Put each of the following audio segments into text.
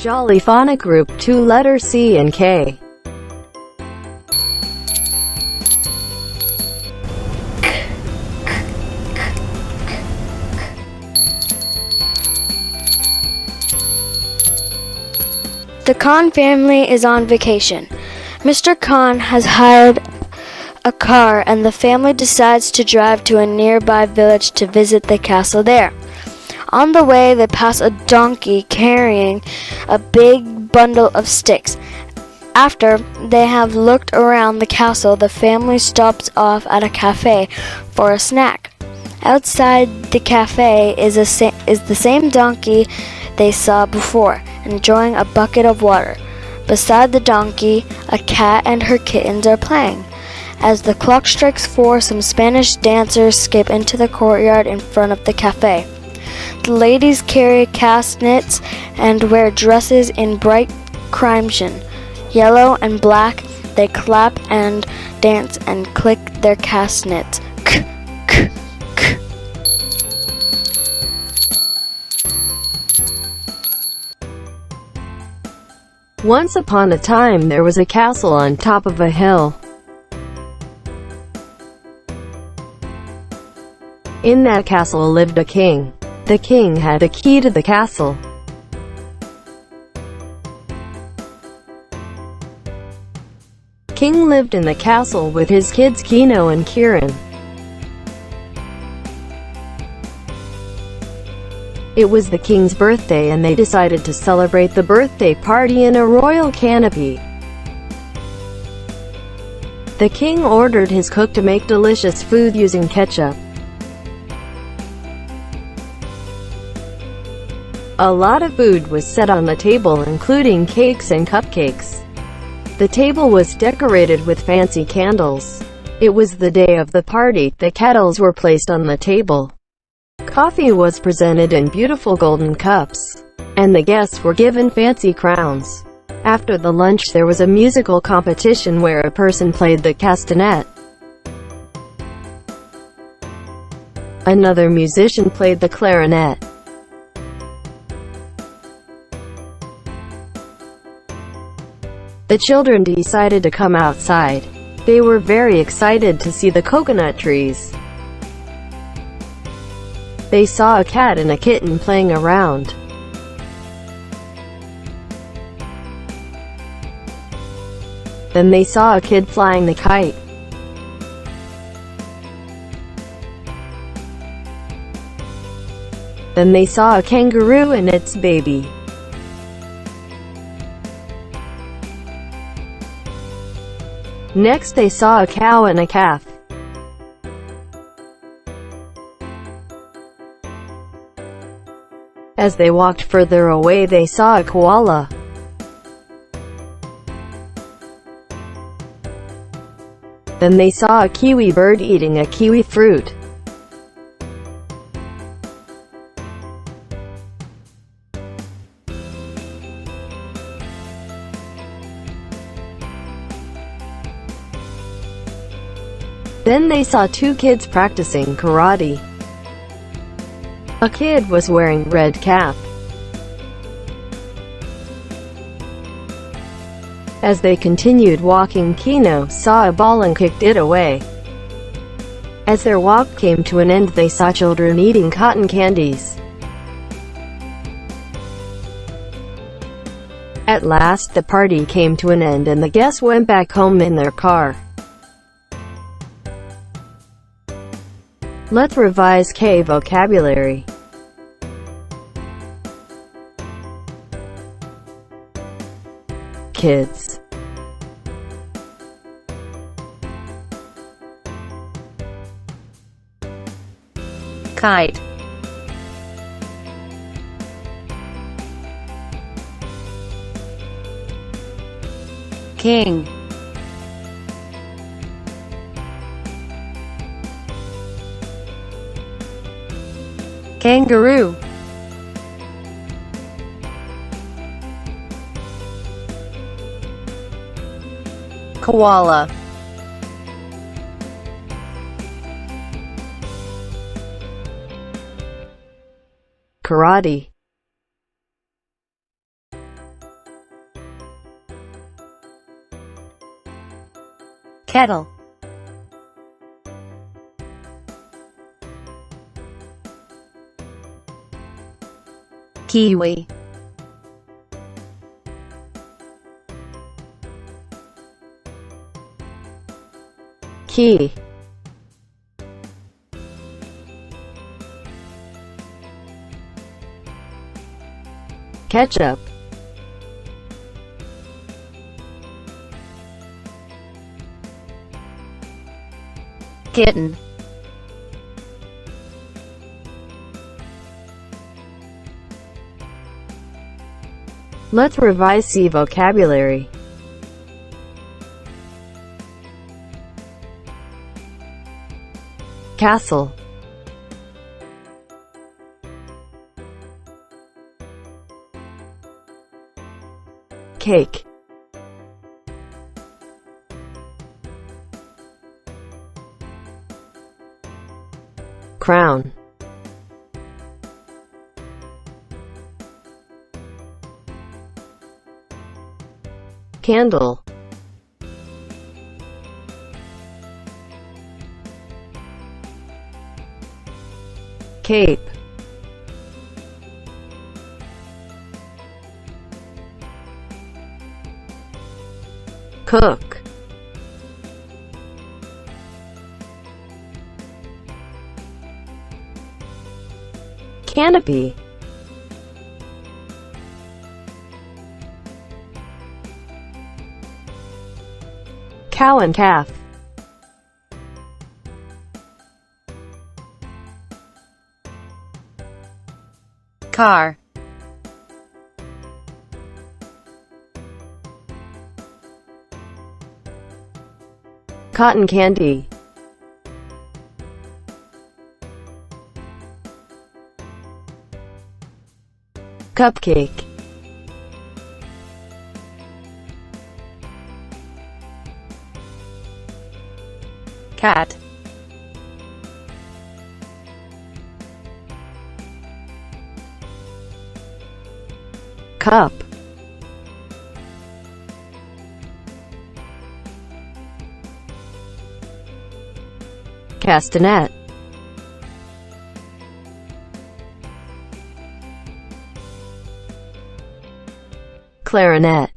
Jolly phonic group, 2 letters C and K. The Khan family is on vacation. Mr. Khan has hired a car and the family decides to drive to a nearby village to visit the castle there. On the way, they pass a donkey carrying a big bundle of sticks. After they have looked around the castle, the family stops off at a cafe for a snack. Outside the cafe is the same donkey they saw before, enjoying a bucket of water. Beside the donkey, a cat and her kittens are playing. As the clock strikes 4, some Spanish dancers skip into the courtyard in front of the cafe. The ladies carry castanets and wear dresses in bright crimson, yellow and black. They clap and dance and click their castanets. Once upon a time there was a castle on top of a hill. In that castle lived a king. The king had a key to the castle. King lived in the castle with his kids Kino and Kiran. It was the king's birthday and they decided to celebrate the birthday party in a royal canopy. The king ordered his cook to make delicious food using ketchup. A lot of food was set on the table, including cakes and cupcakes. The table was decorated with fancy candles. It was the day of the party. The kettles were placed on the table. Coffee was presented in beautiful golden cups, and the guests were given fancy crowns. After the lunch there was a musical competition where a person played the castanet. Another musician played the clarinet. The children decided to come outside. They were very excited to see the coconut trees. They saw a cat and a kitten playing around. Then they saw a kid flying the kite. Then they saw a kangaroo and its baby. Next they saw a cow and a calf. As they walked further away they saw a koala. Then they saw a kiwi bird eating a kiwi fruit. Then they saw 2 kids practicing karate. A kid was wearing red cap. As they continued walking, Kino saw a ball and kicked it away. As their walk came to an end, they saw children eating cotton candies. At last, the party came to an end and the guests went back home in their car. Let's revise K vocabulary. Kids. Kite. King. Kangaroo. Koala. Karate. kettle, kiwi, key, ketchup, kitten, let's revise C vocabulary. Castle, cake, crown, candle, cape, cook, canopy, cow and calf, car, cotton candy, cupcake, cat, cup, castanet, clarinet,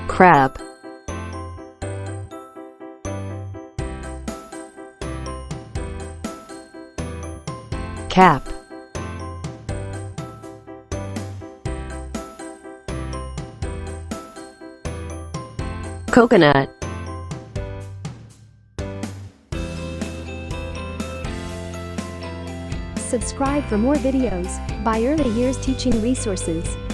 crab, cap, coconut, Subscribe for more videos by Early Years Teaching Resources.